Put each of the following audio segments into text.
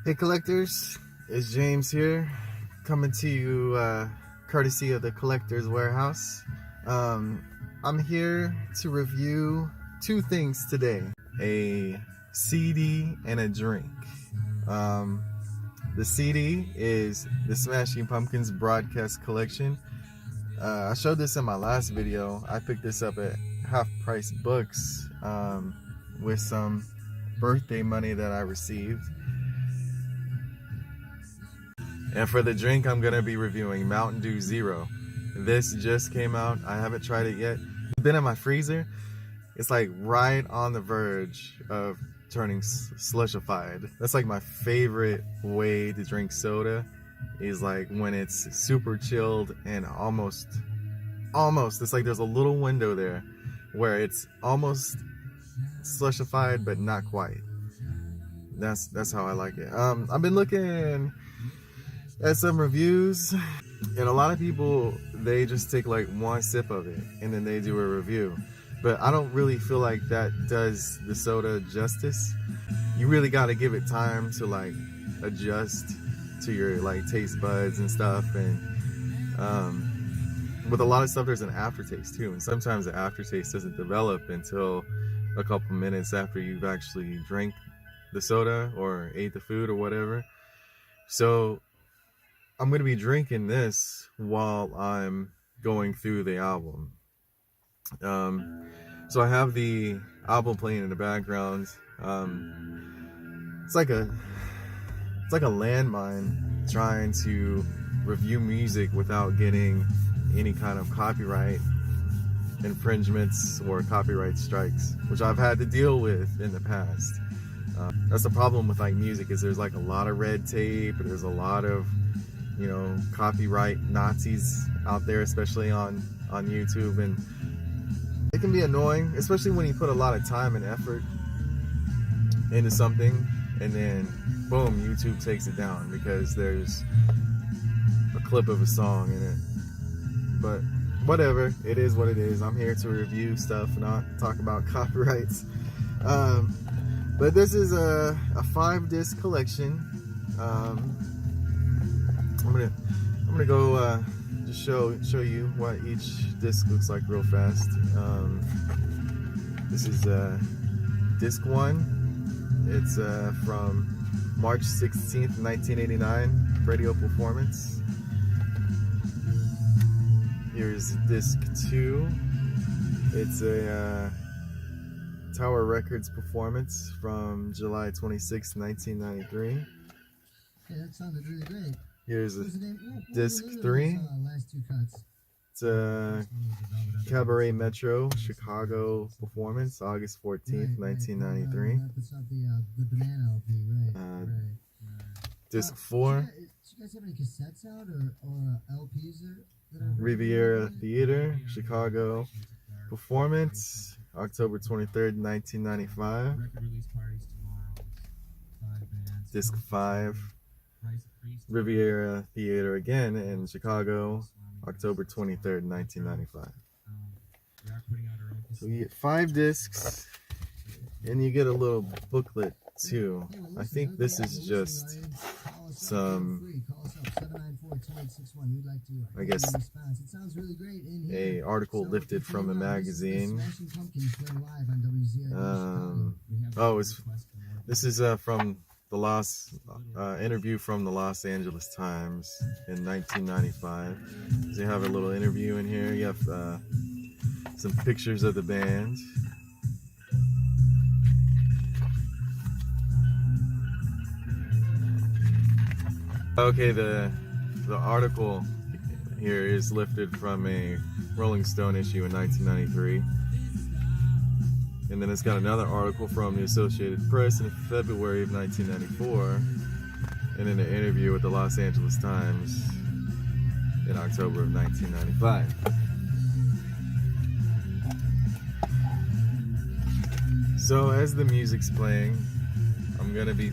Hey collectors, it's James here, coming to you courtesy of the Collector's Warehouse. I'm here to review two things today, a CD and a drink. The CD is the Smashing Pumpkins Broadcast Collection. I showed this in my last video. I picked this up at Half Price Books with some birthday money that I received. And for the drink, I'm gonna be reviewing Mountain Dew Zero. This just came out. I haven't tried it yet. It's been in my freezer. It's like right on the verge of turning slushified. That's like my favorite way to drink soda, is like when it's super chilled and almost, it's like there's a little window there where it's almost slushified but not quite. That's how I like it. I've been looking at some reviews, and a lot of people, they just take like one sip of it and then they do a review. But I don't really feel like that does the soda justice. You really got to give it time to like adjust to your like taste buds and stuff. And with a lot of stuff, there's an aftertaste too, and sometimes the aftertaste doesn't develop until a couple minutes after you've actually drank the soda or ate the food or whatever. So I'm going to be drinking this while I'm going through the album. So I have the album playing in the background. It's like a landmine trying to review music without getting any kind of copyright infringements or copyright strikes, which I've had to deal with in the past. That's the problem with like music, is there's like a lot of red tape, there's a lot of, you know, copyright Nazis out there, especially on YouTube, and it can be annoying, especially when you put a lot of time and effort into something and then boom, YouTube takes it down because there's a clip of a song in it. But whatever, it is what it is. I'm here to review stuff, not talk about copyrights. But this is a 5-disc collection. I'm gonna go just show you what each disc looks like real fast. This is disc 1. It's from March 16th, 1989, radio performance. Here's disc 2. It's a Tower Records performance from July 26th, 1993. Yeah, that sounded really great. Here's disc 3. It's a Cabaret Metro Chicago performance, August 14th, 1993. That's not the banana LP, right? Disc 4. Do you guys have any cassettes out or LPs that are Riviera Theater Chicago performance, October 23rd, 1995. Disc 5. Riviera Theater again in Chicago, October 23rd, 1995. So you get 5 discs, and you get a little booklet too. I think this is just some, I guess, a article lifted from a magazine. This is from the interview from the Los Angeles Times in 1995. So you have a little interview in here. You have some pictures of the band. Okay, the article here is lifted from a Rolling Stone issue in 1993. And then it's got another article from the Associated Press in February of 1994, and then an interview with the Los Angeles Times in October of 1995. So as the music's playing, I'm gonna be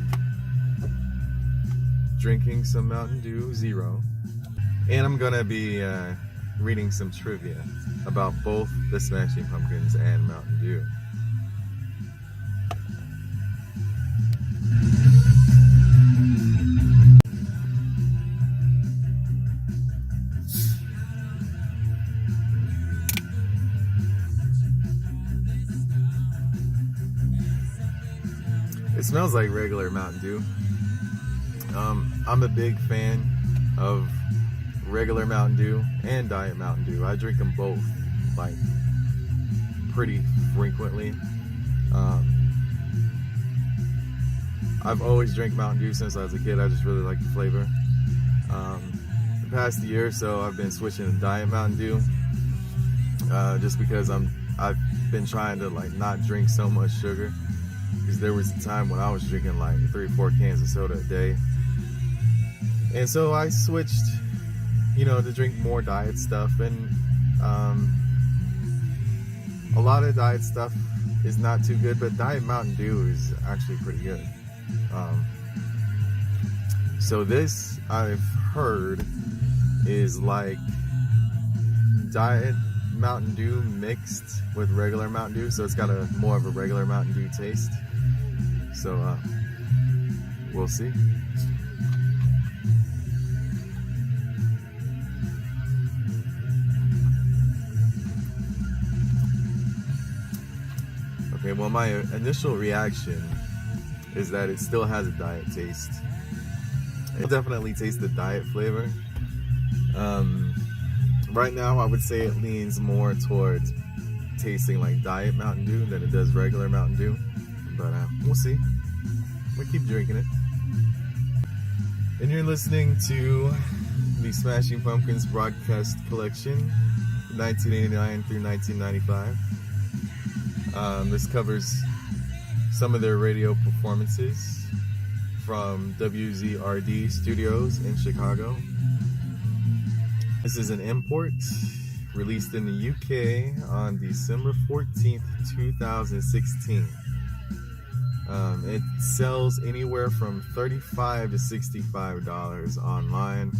drinking some Mountain Dew Zero, and I'm gonna be reading some trivia about both the Smashing Pumpkins and Mountain Dew. It smells like regular Mountain Dew. I'm a big fan of regular Mountain Dew and Diet Mountain Dew. I drink them both, like, pretty frequently. I've always drank Mountain Dew since I was a kid. I just really like the flavor. The past year or so, I've been switching to Diet Mountain Dew, just because I've been trying to like not drink so much sugar. Because there was a time when I was drinking like 3 or 4 cans of soda a day, and so I switched, you know, to drink more diet stuff. And a lot of diet stuff is not too good, but Diet Mountain Dew is actually pretty good. So this, I've heard, is like Diet Mountain Dew mixed with regular Mountain Dew, so it's got a more of a regular Mountain Dew taste. So we'll see. Okay, well, my initial reaction is that it still has a diet taste. It definitely tastes the diet flavor. Right now, I would say it leans more towards tasting like Diet Mountain Dew than it does regular Mountain Dew. But we'll see. We'll keep drinking it. And you're listening to the Smashing Pumpkins broadcast collection, 1989 through 1995. This covers some of their radio performances from WZRD Studios in Chicago. This is an import released in the UK on December 14th, 2016. It sells anywhere from $35 to $65 online.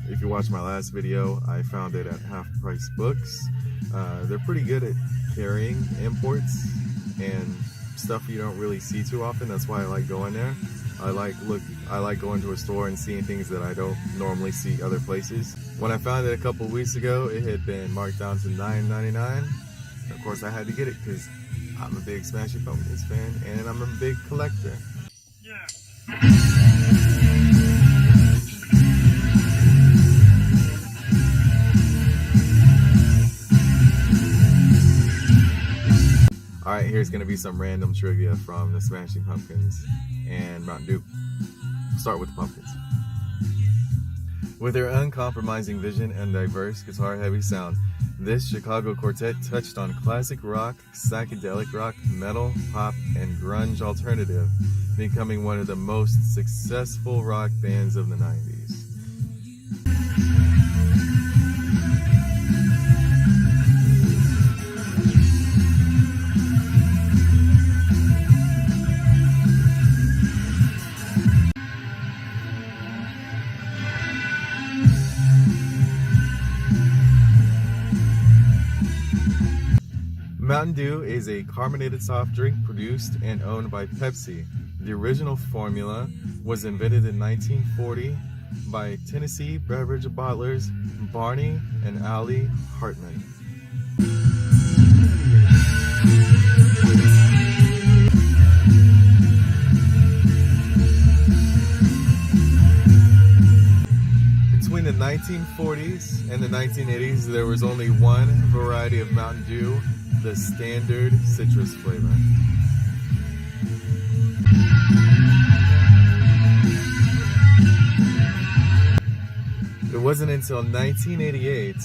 If you watched my last video, I found it at Half Price Books. They're pretty good at carrying imports and stuff you don't really see too often. That's why I like going there. I like going to a store and seeing things that I don't normally see other places. When I found it a couple weeks ago, it had been marked down to $9.99. Of course, I had to get it because I'm a big Smashing Pumpkins fan and I'm a big collector. Yeah. Alright, here's going to be some random trivia from the Smashing Pumpkins and Mountain Dew. We'll start with the Pumpkins. With their uncompromising vision and diverse guitar-heavy sound, this Chicago quartet touched on classic rock, psychedelic rock, metal, pop, and grunge alternative, becoming one of the most successful rock bands of the 90s. Mountain Dew is a carbonated soft drink produced and owned by Pepsi. The original formula was invented in 1940 by Tennessee beverage bottlers Barney and Allie Hartman. Between the 1940s and the 1980s, there was only one variety of Mountain Dew, the standard citrus flavor. It wasn't until 1988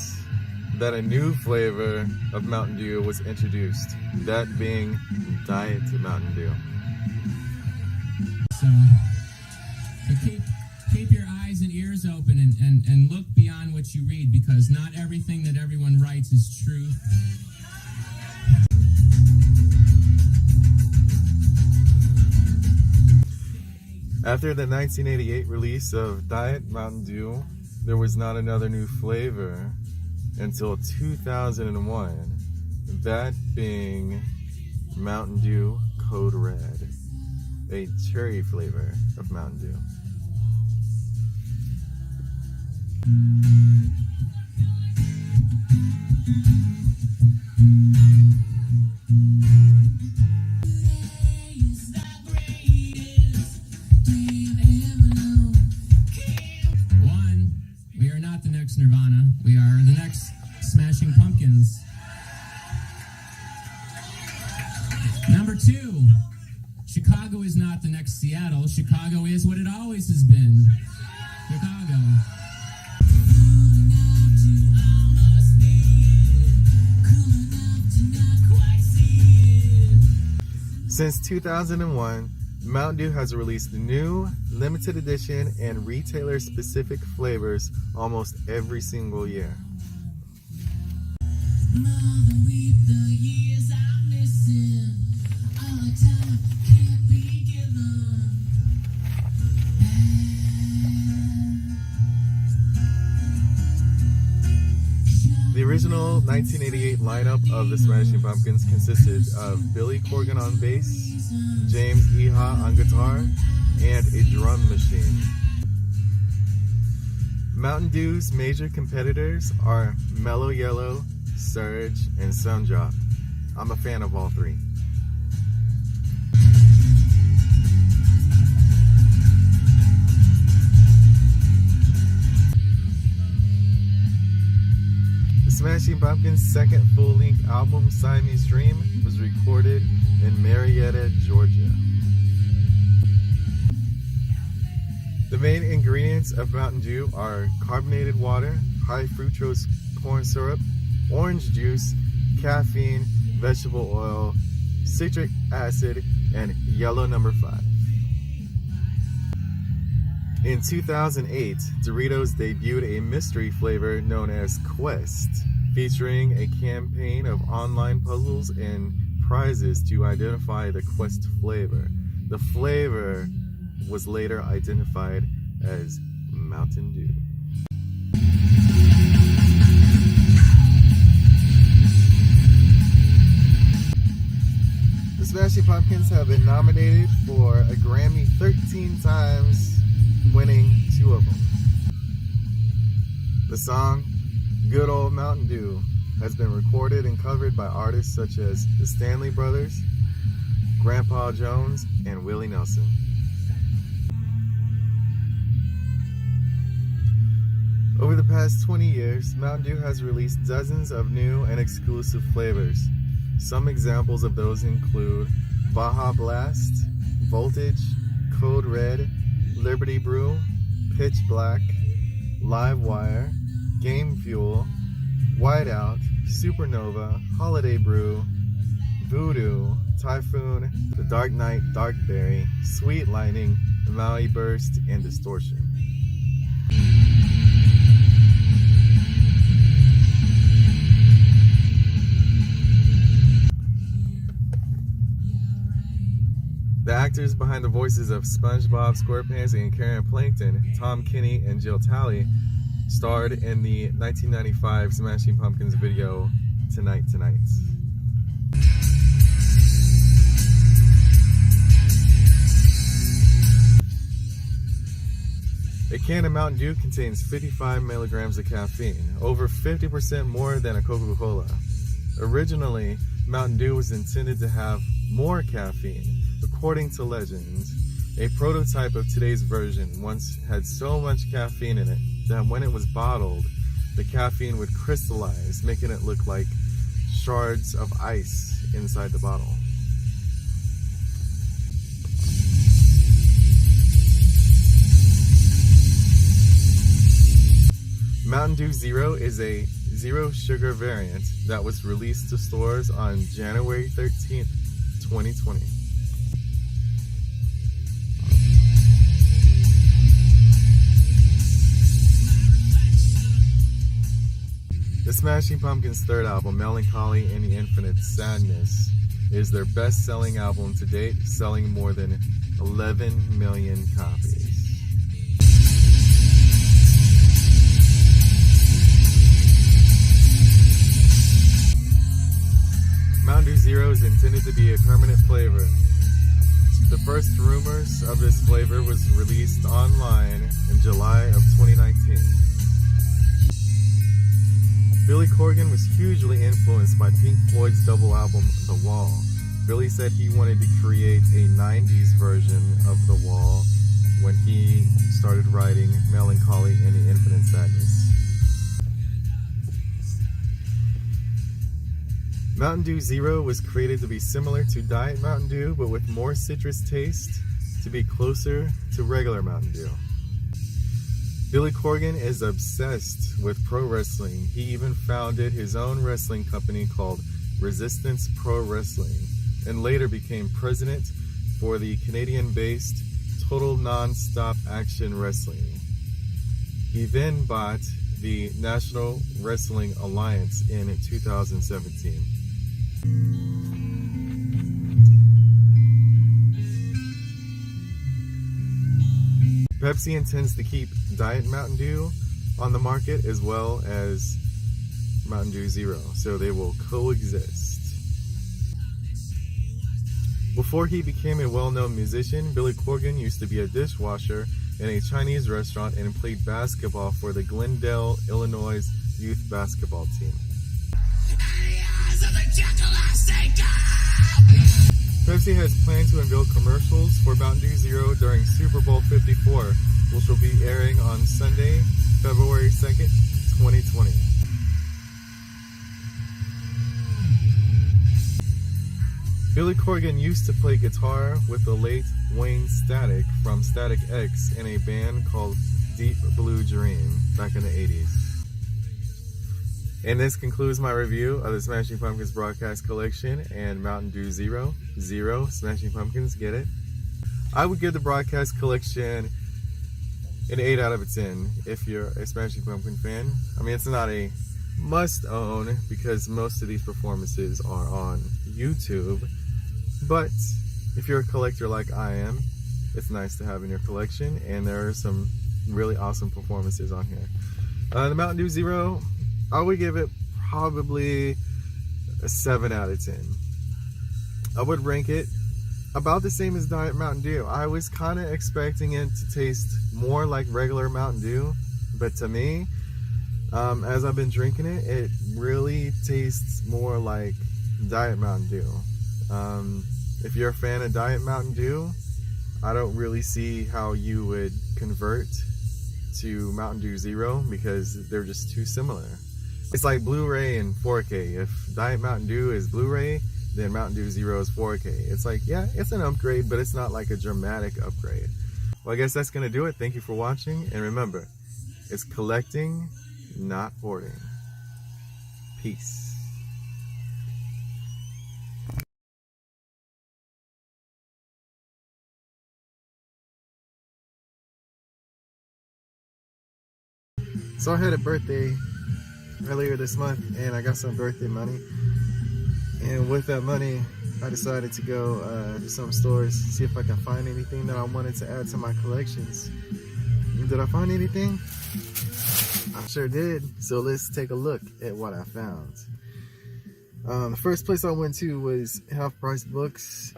that a new flavor of Mountain Dew was introduced, that being Diet Mountain Dew. So keep your eyes and ears open and look beyond what you read, because not everything that everyone writes is truth. After the 1988 release of Diet Mountain Dew, there was not another new flavor until 2001, that being Mountain Dew Code Red, a cherry flavor of Mountain Dew. Nirvana. We are the next Smashing Pumpkins. Number 2, Chicago is not the next Seattle. Chicago is what it always has been. Chicago. Since 2001, Mountain Dew has released new, limited edition, and retailer-specific flavors almost every single year. The original 1988 lineup of the Smashing Pumpkins consisted of Billy Corgan on bass, James Iha on guitar, and a drum machine. Mountain Dew's major competitors are Mellow Yellow, Surge, and Sundrop. I'm a fan of all three. The Smashing Pumpkins' second full-length album, Siamese Dream, was recorded in Marietta, Georgia. The main ingredients of Mountain Dew are carbonated water, high fructose corn syrup, orange juice, caffeine, vegetable oil, citric acid, and yellow number 5. In 2008, Doritos debuted a mystery flavor known as Quest, featuring a campaign of online puzzles and prizes to identify the Quest flavor. The flavor was later identified as Mountain Dew. The Smashing Pumpkins have been nominated for a Grammy 13 times, winning 2 of them. The song Good Old Mountain Dew has been recorded and covered by artists such as the Stanley Brothers, Grandpa Jones, and Willie Nelson. Over the past 20 years, Mountain Dew has released dozens of new and exclusive flavors. Some examples of those include Baja Blast, Voltage, Code Red, Liberty Brew, Pitch Black, Live Wire, Game Fuel, Whiteout, Supernova, Holiday Brew, Voodoo, Typhoon, The Dark Knight Dark Berry, Sweet Lightning, Maui Burst, and Distortion. The actors behind the voices of SpongeBob SquarePants and Karen Plankton, Tom Kenny and Jill Talley, starred in the 1995 Smashing Pumpkins video, Tonight Tonight. A can of Mountain Dew contains 55 milligrams of caffeine, over 50% more than a Coca-Cola. Originally, Mountain Dew was intended to have more caffeine. According to legend, a prototype of today's version once had so much caffeine in it that when it was bottled, the caffeine would crystallize, making it look like shards of ice inside the bottle. Mountain Dew Zero is a zero sugar variant that was released to stores on January 13th, 2020. The Smashing Pumpkins' third album, Melancholy and the Infinite Sadness, is their best-selling album to date, selling more than 11 million copies. Mountain Dew Zero is intended to be a permanent flavor. The first rumors of this flavor was released online in July of 2019. Billy Corgan was hugely influenced by Pink Floyd's double album, The Wall. Billy said he wanted to create a 90s version of The Wall when he started writing Melancholy and the Infinite Sadness. Mountain Dew Zero was created to be similar to Diet Mountain Dew, but with more citrus taste to be closer to regular Mountain Dew. Billy Corgan is obsessed with pro wrestling. He even founded his own wrestling company called Resistance Pro Wrestling, and later became president for the Canadian-based Total Non-Stop Action Wrestling. He then bought the National Wrestling Alliance in 2017. Pepsi intends to keep Diet Mountain Dew on the market as well as Mountain Dew Zero, so they will coexist. Before he became a well-known musician, Billy Corgan used to be a dishwasher in a Chinese restaurant and played basketball for the Glendale, Illinois youth basketball team. Pepsi has planned to unveil commercials for Mountain Dew Zero during Super Bowl 54, which will be airing on Sunday, February 2nd, 2020. Billy Corgan used to play guitar with the late Wayne Static from Static X in a band called Deep Blue Dream back in the 80s. And this concludes my review of the Smashing Pumpkins broadcast collection and Mountain Dew Zero. Zero, Smashing Pumpkins, get it? I would give the broadcast collection an 8 out of 10 if you're a Smashing Pumpkin fan. I mean, it's not a must own because most of these performances are on YouTube. But if you're a collector like I am, it's nice to have in your collection, and there are some really awesome performances on here. The Mountain Dew Zero, I would give it probably a 7 out of 10. I would rank it about the same as Diet Mountain Dew. I was kind of expecting it to taste more like regular Mountain Dew, but to me, as I've been drinking it, it really tastes more like Diet Mountain Dew. If you're a fan of Diet Mountain Dew, I don't really see how you would convert to Mountain Dew Zero because they're just too similar. It's like Blu-ray and 4K. If Diet Mountain Dew is Blu-ray, then Mountain Dew Zero is 4K. It's like, yeah, it's an upgrade, but it's not like a dramatic upgrade. Well, I guess that's gonna do it. Thank you for watching, and remember, it's collecting, not hoarding. Peace. So I had a birthday earlier this month, and I got some birthday money. And with that money, I decided to go to some stores, see if I can find anything that I wanted to add to my collections. And did I find anything? I sure did. So let's take a look at what I found. The first place I went to was Half Price Books.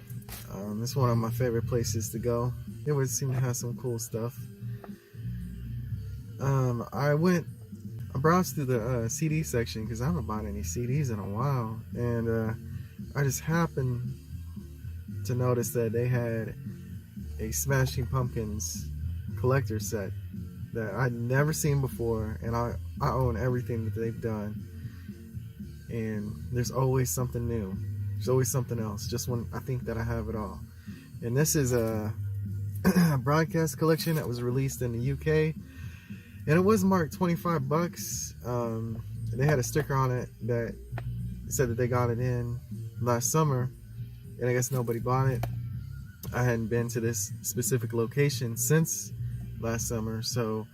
It's one of my favorite places to go. They would seem to have some cool stuff. I browsed through the CD section because I haven't bought any CDs in a while, and I just happened to notice that they had a Smashing Pumpkins collector set that I'd never seen before, and I own everything that they've done, and there's always something new. There's always something else, just when I think that I have it all. And this is a broadcast collection that was released in the UK. And it was marked 25 bucks. They had a sticker on it that said that they got it in last summer, and I guess nobody bought it. I hadn't been to this specific location since last summer, so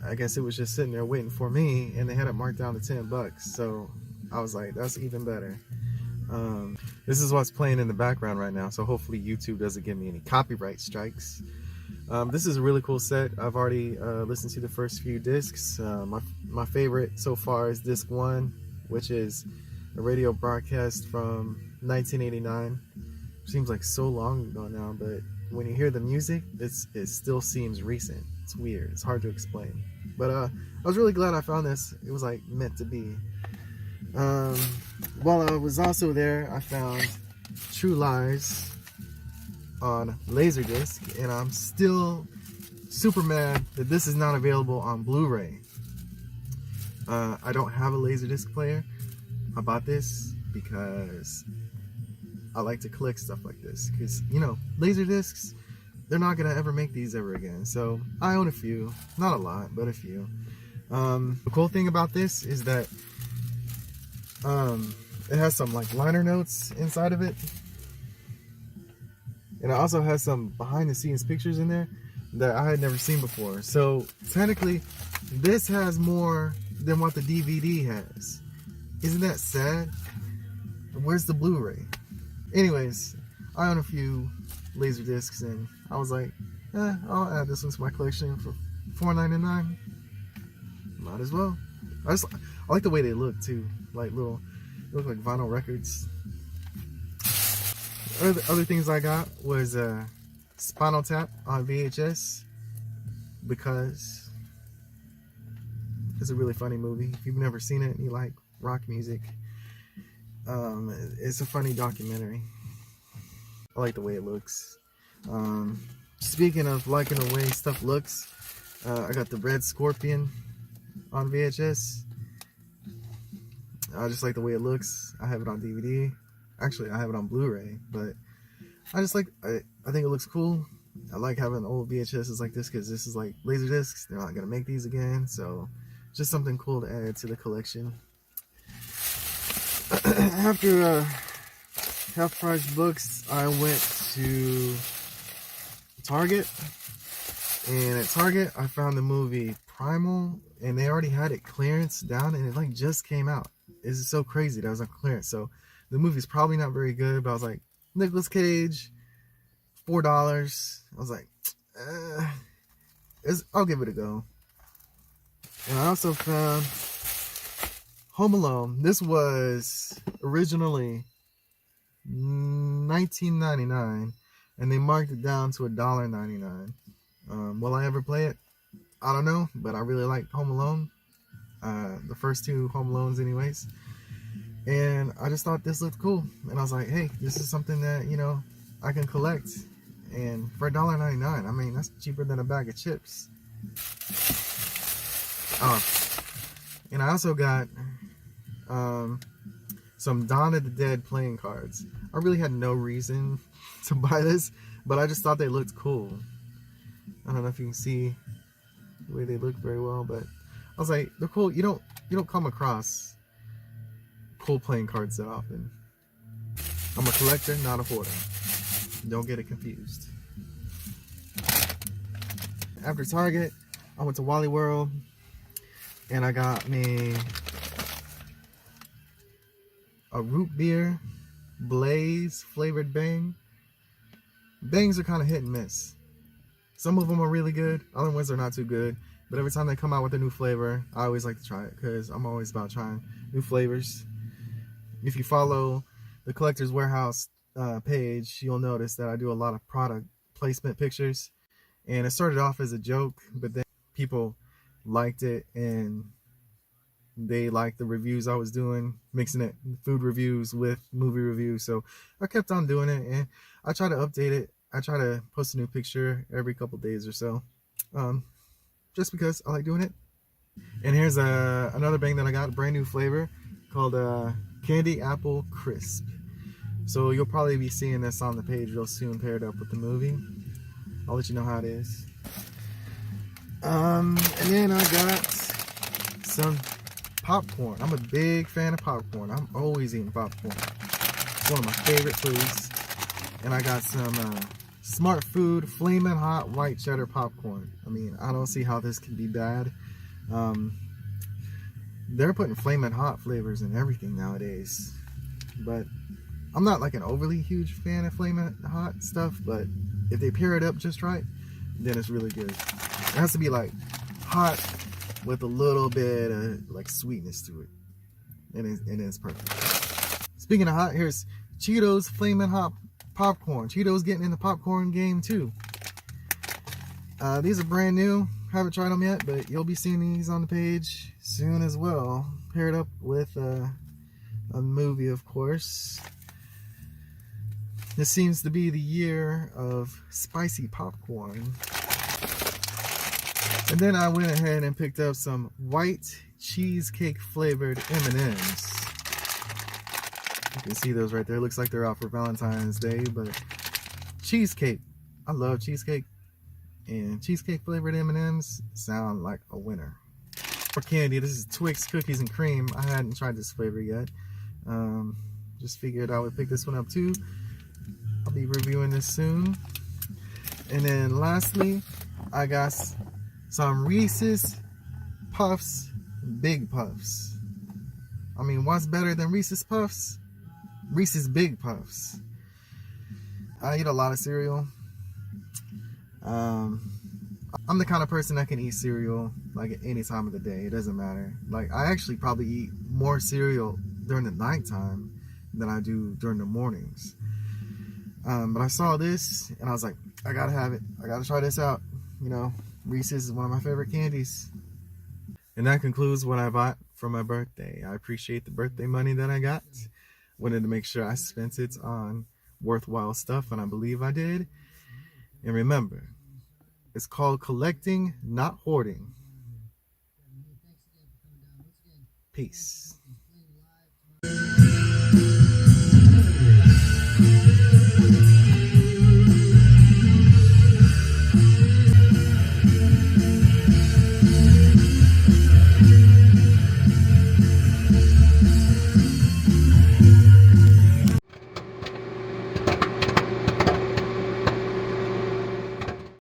I guess it was just sitting there waiting for me, and they had it marked down to 10 bucks. So I was like, that's even better. This is what's playing in the background right now, so hopefully YouTube doesn't give me any copyright strikes. This is a really cool set. I've already listened to the first few discs. My favorite so far is disc 1, which is a radio broadcast from 1989. Seems like so long ago now, but when you hear the music, it still seems recent. It's weird. It's hard to explain. But I was really glad I found this. It was like meant to be. While I was also there, I found True Lies on Laserdisc, and I'm still super mad that this is not available on Blu-ray. I don't have a Laserdisc player. I bought this because I like to collect stuff like this. Because, you know, laser discs, they're not gonna ever make these ever again. So I own a few, not a lot, but a few. The cool thing about this is that it has some like liner notes inside of it, and it also has some behind the scenes pictures in there that I had never seen before. So technically this has more than what the DVD has. Isn't that sad? Where's the Blu-ray? Anyways, I own a few laser discs, and I was like, I'll add this one to my collection for $4.99. Might as well. I like the way they look too, like they look like vinyl records. Other things I got was Spinal Tap on VHS, because it's a really funny movie. If you've never seen it and you like rock music, it's a funny documentary. I like the way it looks. Speaking of liking the way stuff looks, I got the Red Scorpion on VHS. I just like the way it looks. I have it on DVD. Actually, I have it on Blu-ray, but I just like, I think it looks cool. I like having old VHSs like this because this is like laser discs. They're not gonna make these again, so just something cool to add to the collection. After half price books, I went to Target, and at Target I found the movie Primal, and they already had it clearance down, and it like just came out. It's so crazy that it was on clearance. So the movie's probably not very good, but I was like, Nicolas Cage, $4. I was like, I'll give it a go. And I also found Home Alone. This was originally $19.99, and they marked it down to $1.99. Will I ever play it? I don't know, but I really like Home Alone. The first two Home Alones anyways. And I just thought this looked cool. And I was like, hey, this is something that, you know, I can collect. And for $1.99, I mean, that's cheaper than a bag of chips. Oh, and I also got some Dawn of the Dead playing cards. I really had no reason to buy this, but I just thought they looked cool. I don't know if you can see the way they look very well, but I was like, they're cool. You don't come across cool playing cards that often. I'm a collector, not a hoarder. Don't get it confused. After Target, I went to Wally World, and I got me a root beer Blaze flavored Bang. Bangs are kind of hit and miss. Some of them are really good, other ones are not too good. But every time they come out with a new flavor, I always like to try it because I'm always about trying new flavors. If you follow the Collector's Warehouse page, you'll notice that I do a lot of product placement pictures. And it started off as a joke, but then people liked it and they liked the reviews I was doing, mixing it food reviews with movie reviews. So I kept on doing it, and I try to update it. I try to post a new picture every couple days or so. Just because I like doing it. And here's another bang that I got, a brand new flavor called Candy Apple Crisp. So you'll probably be seeing this on the page real soon, paired up with the movie. I'll let you know how it is. And then I got some popcorn. I'm a big fan of popcorn. I'm always eating popcorn. It's one of my favorite foods. And I got some Smart Food Flamin' Hot White Cheddar popcorn. I mean, I don't see how this can be bad. They're putting Flamin' Hot flavors in everything nowadays. But I'm not like an overly huge fan of Flamin' Hot stuff, but if they pair it up just right, then it's really good. It has to be like hot with a little bit of like sweetness to it. And it's perfect. Speaking of hot, here's Cheetos Flamin' Hot popcorn. Cheetos getting in the popcorn game too. These are brand new. Haven't tried them yet, but you'll be seeing these on the page soon as well. Paired up with a movie, of course. This seems to be the year of spicy popcorn. And then I went ahead and picked up some white cheesecake flavored M&Ms. You can see those right there. Looks like they're out for Valentine's Day, but cheesecake. I love cheesecake, and cheesecake flavored M&Ms sound like a winner. For candy, this is Twix cookies and cream. I hadn't tried this flavor yet. Just figured I would pick this one up too. I'll be reviewing this soon. And then lastly, I got some Reese's Puffs, Big Puffs. I mean, what's better than Reese's Puffs? Reese's Big Puffs. I eat a lot of cereal. I'm the kind of person that can eat cereal like at any time of the day. It doesn't matter. Like, I actually probably eat more cereal during the nighttime than I do during the mornings. But I saw this and I was like, I gotta have it. I gotta try this out. You know, Reese's is one of my favorite candies. And that concludes what I bought for my birthday. I appreciate the birthday money that I got. Wanted to make sure I spent it on worthwhile stuff, and I believe I did. And remember, it's called collecting, not hoarding. Peace.